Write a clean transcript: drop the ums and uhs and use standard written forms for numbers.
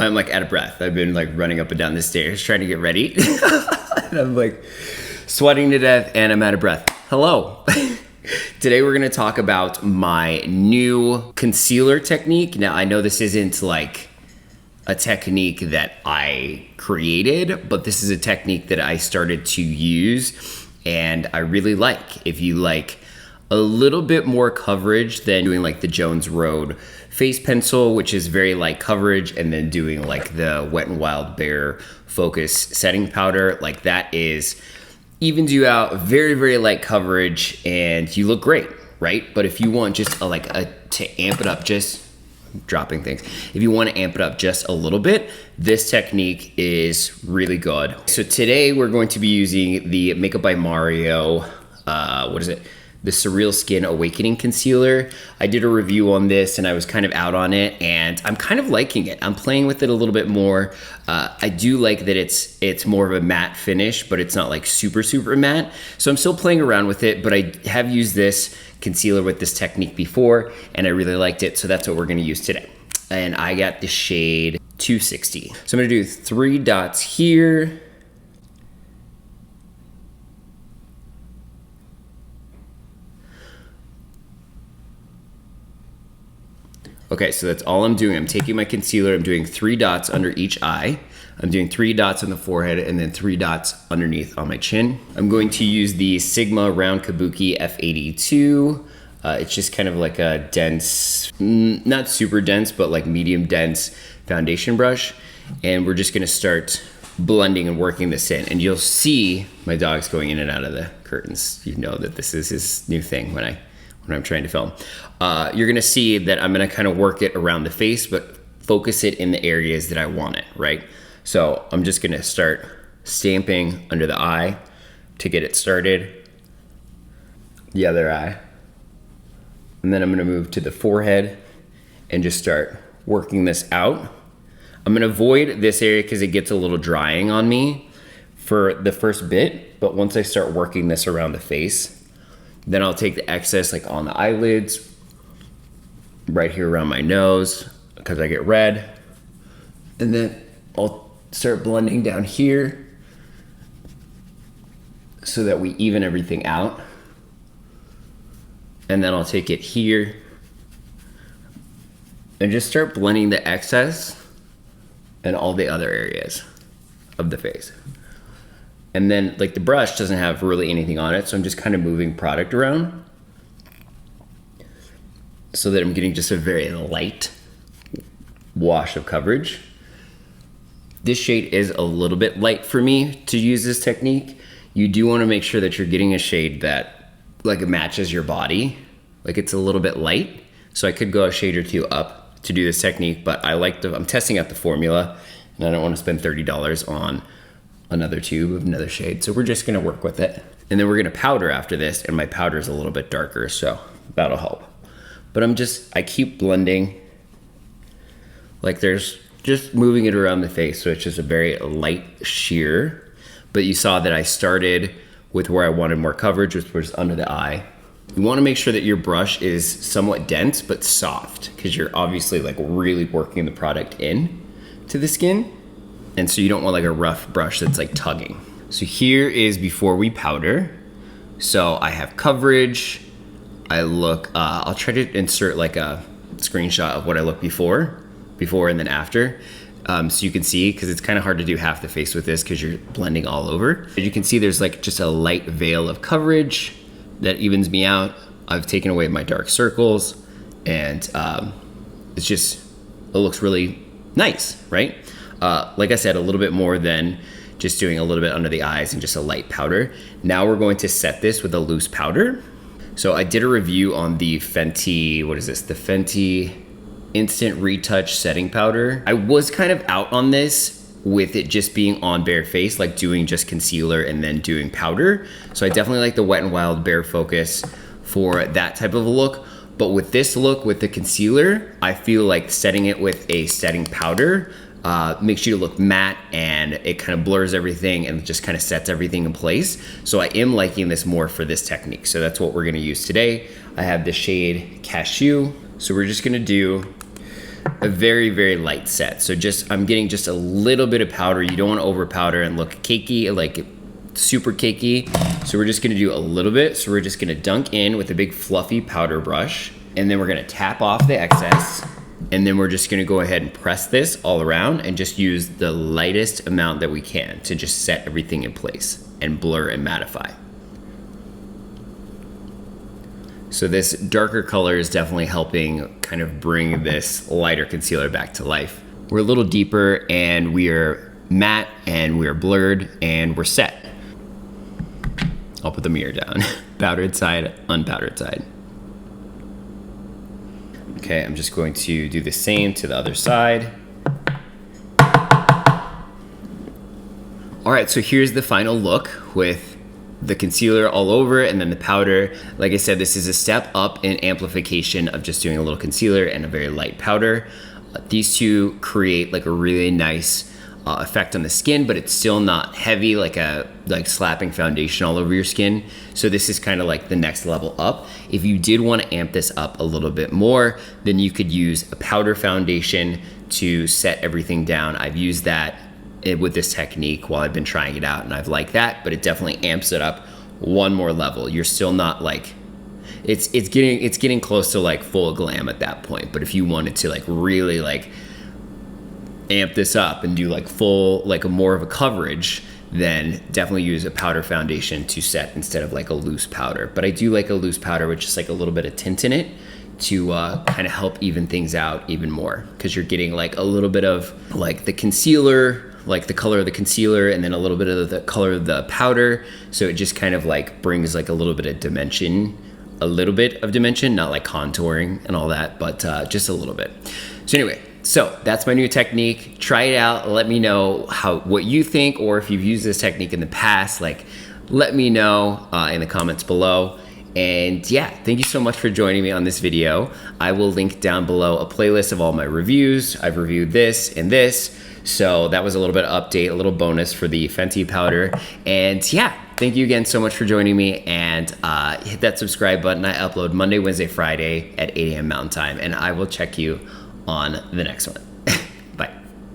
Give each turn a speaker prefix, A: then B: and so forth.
A: I'm like out of breath. I've been like running up and down the stairs trying to get ready. And I'm like sweating to death and I'm out of breath. Hello. Today we're gonna talk about my new concealer technique. Now I know this isn't like a technique that I created, but this is a technique that I started to use and I really like. If you like a little bit more coverage than doing like the Jones Road face pencil, which is very light coverage, and then doing like the Wet n Wild Bare Focus setting powder, like that evens you out, very, very light coverage, and you look great, right? But if you want just to amp it up, just dropping things. If you want to amp it up just a little bit, this technique is really good. So today we're going to be using the Makeup by Mario, the Surreal Skin Awakening Concealer. I did a review on this and I was kind of out on it and I'm kind of liking it. I'm playing with it a little bit more. I do like that it's more of a matte finish, but it's not like super, super matte. So I'm still playing around with it, but I have used this concealer with this technique before and I really liked it. So that's what we're gonna use today. And I got the shade 260. So I'm gonna do 3 dots here. Okay, so that's all I'm doing. I'm taking my concealer, I'm doing 3 dots under each eye. I'm doing 3 dots on the forehead and then 3 dots underneath on my chin. I'm going to use the Sigma Round Kabuki F82. It's just kind of like a dense, not super dense, but like medium dense foundation brush. And we're just gonna start blending and working this in. And you'll see my dog's going in and out of the curtains. You know that this is his new thing when I'm trying to film. You're gonna see that I'm gonna kind of work it around the face, but focus it in the areas that I want it, right? So I'm just gonna start stamping under the eye to get it started. The other eye. And then I'm gonna move to the forehead and just start working this out. I'm gonna avoid this area because it gets a little drying on me for the first bit, but once I start working this around the face, then I'll take the excess like on the eyelids, right here around my nose, because I get red. And then I'll start blending down here so that we even everything out. And then I'll take it here and just start blending the excess and all the other areas of the face. And then like the brush doesn't have really anything on it, so I'm just kind of moving product around so that I'm getting just a very light wash of coverage. This shade is a little bit light for me to use this technique. You do want to make sure that you're getting a shade that like it matches your body. Like it's a little bit light, so I could go a shade or 2 up to do this technique, but I'm testing out the formula and I don't want to spend $30 on another tube of another shade. So we're just gonna work with it. And then we're gonna powder after this, and my powder is a little bit darker, so that'll help. But I keep blending. Like there's just moving it around the face, so it's just a very light sheer. But you saw that I started with where I wanted more coverage, which was under the eye. You wanna make sure that your brush is somewhat dense, but soft, because you're obviously like really working the product in to the skin. And so you don't want like a rough brush that's like tugging. So here is before we powder. So I have coverage. I'll try to insert like a screenshot of what I look before and then after. So you can see, because it's kind of hard to do half the face with this because you're blending all over. As you can see, there's like just a light veil of coverage that evens me out. I've taken away my dark circles and it looks really nice, right? Like I said, a little bit more than just doing a little bit under the eyes and just a light powder. Now we're going to set this with a loose powder. So I did a review on the Fenty, the Fenty Instant Retouch Setting Powder. I was kind of out on this with it just being on bare face, like doing just concealer and then doing powder. So I definitely like the Wet n Wild Bare Focus for that type of a look. But with this look, with the concealer, I feel like setting it with a setting powder makes you look matte and it kind of blurs everything and just kind of sets everything in place. So I am liking this more for this technique. So that's what we're gonna use today. I have the shade Cashew. So we're just gonna do a very, very light set. So I'm getting just a little bit of powder. You don't want to over powder and look cakey, like super cakey. So we're just gonna do a little bit. So we're just gonna dunk in with a big fluffy powder brush, and then we're gonna tap off the excess. And then we're just gonna go ahead and press this all around and just use the lightest amount that we can to just set everything in place and blur and mattify. So this darker color is definitely helping kind of bring this lighter concealer back to life. We're a little deeper and we are matte and we are blurred and we're set. I'll put the mirror down. Powdered side, unpowdered side. Okay, I'm just going to do the same to the other side. All right, so here's the final look with the concealer all over and then the powder. Like I said, this is a step up in amplification of just doing a little concealer and a very light powder. These two create like a really nice effect on the skin, but it's still not heavy like slapping foundation all over your skin. So this is kind of like the next level up. If you did want to amp this up a little bit more, then you could use a powder foundation to set everything down. I've used that with this technique while I've been trying it out, and I've liked that, but it definitely amps it up one more level. You're still not like, it's getting close to like full glam at that point. But if you wanted to like really like amp this up and do like full, like a more of a coverage, then definitely use a powder foundation to set instead of like a loose powder. But I do like a loose powder with just like a little bit of tint in it to kind of help even things out even more, because you're getting like a little bit of like the concealer, like the color of the concealer, and then a little bit of the color of the powder. So it just kind of like brings like a little bit of dimension, not like contouring and all that, but just a little bit. So anyway, so that's my new technique. Try it out. Let me know what you think, or if you've used this technique in the past, like let me know in the comments below. And yeah, thank you so much for joining me on this video. I will link down below a playlist of all my reviews. I've reviewed this and this. So that was a little bit of update, a little bonus for the Fenty powder. And yeah, thank you again so much for joining me, and hit that subscribe button. I upload Monday, Wednesday, Friday at 8 a.m. Mountain Time, and I will check you on the next one.